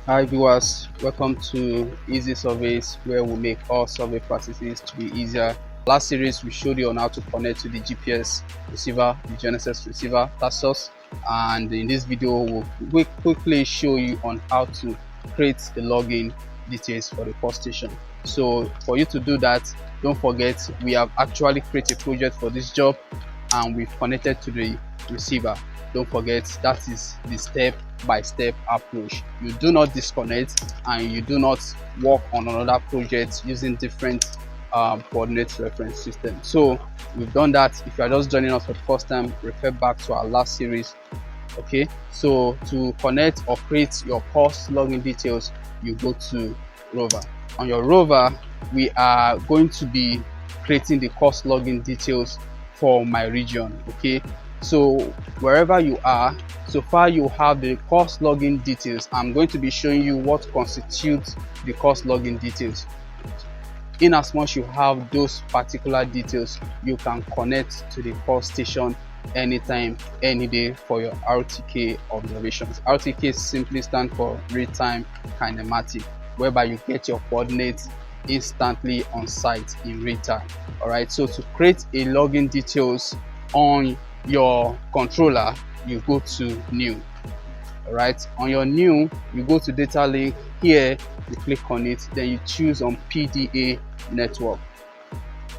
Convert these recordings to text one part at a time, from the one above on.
Hi viewers, welcome to Easy Surveys, where we make all survey practices to be easier. Last series we showed you on how to connect to the GPS receiver, the GNSS receiver, Tersus, and in this video we'll quickly show you on how to create the login details for the course station. So for you to do that, don't forget we have actually created a project for this job and we've connected to the receiver. Don't forget that is the step-by-step approach. You do not disconnect and you do not work on another project using different coordinate reference system. So we've done that. If you are just joining us for the first time, refer back to our last series. Okay, so to connect or create your course login details, you go to rover. On your rover, we are going to be creating the course login details for my region. Okay, so wherever you are, so far you have the course login details. I'm going to be showing you what constitutes the course login details. In as much you have those particular details, you can connect to the course station anytime, any day for your RTK observations. RTK simply stands for real-time kinematic, whereby you get your coordinates instantly on site in real time. All right, so to create a login details on your controller, you go to new. All right, on your new, you go to data link. Here you click on it, then you choose on PDA network.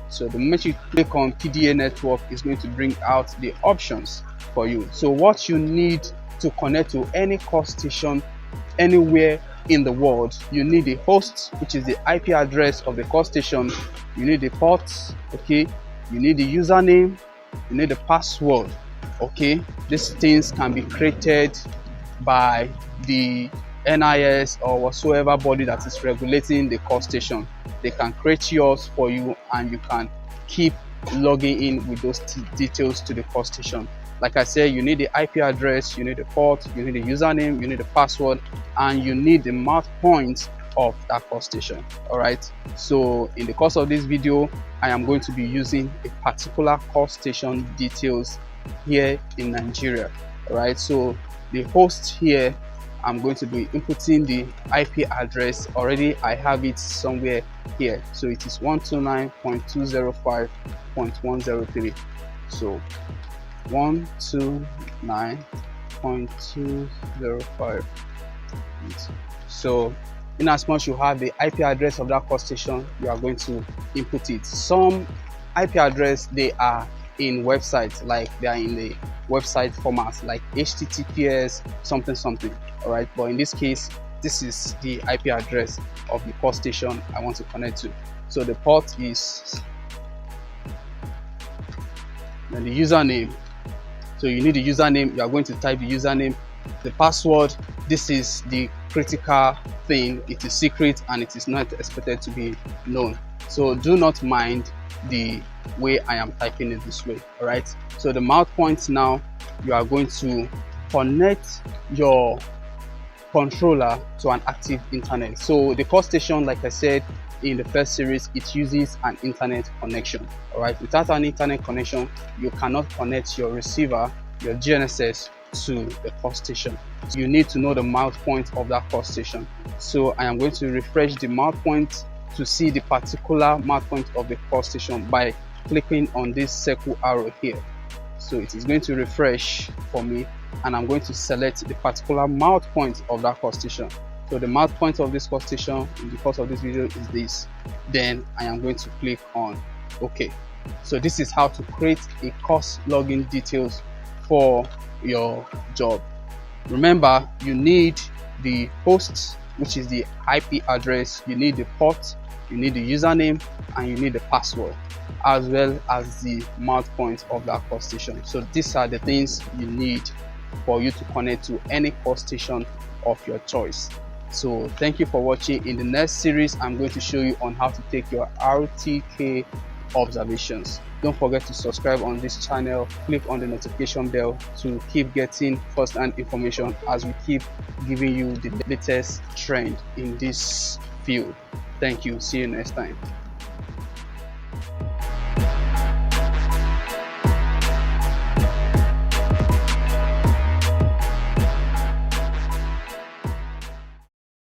So the moment you click on PDA network, is going to bring out the options for you. So what you need to connect to any course station anywhere in the world, you need the host, which is the IP address of the course station. You need the ports, okay, you need the username, you need the password. Okay, these things can be created by the NIS or whatsoever body that is regulating the course station. They can create yours for you and you can keep logging in with those details to the course station. Like I said, you need the IP address, you need the port, you need the username, you need the password, and you need the mount point of that course station. All right, so in the course of this video, I am going to be using a particular course station details here in Nigeria. All right, so the host here, I'm going to be inputting the IP address. Already I have it somewhere here, so it is 129.205.103. so 129.205. so in as much you have the IP address of that course station, you are going to input it. Some IP address, they are in websites, like they are in the website formats like HTTPS something. All right, but in this case, this is the IP address of the course station I want to connect to. So the port is, then the username. So you need the username. You are going to type the username. The password, this is the critical thing. It is secret and it is not expected to be known. So do not mind the way I am typing it this way. All right, so the mount point, now you are going to connect your controller to an active internet. So the course station, like I said in the first series, it uses an internet connection. All right, without an internet connection, you cannot connect your receiver, your GNSS, to the course station. So you need to know the mount point of that course station. So I am going to refresh the mount point to see the particular mount point of the course station by clicking on this circle arrow here. So it is going to refresh for me and I'm going to select the particular mount point of that course station. So the mount point of this course station in the course of this video is this. Then I am going to click on OK. So this is how to create a course login details for your job. Remember, you need the host, which is the IP address, you need the port, you need the username, and you need the password, as well as the mount point of that course station. So these are the things you need for you to connect to any course station of your choice. So thank you for watching. In the next series, I'm going to show you on how to take your RTK observations. Don't forget to subscribe on this channel, click on the notification bell to keep getting first-hand information as we keep giving you the latest trend in this field. Thank you. See you next time.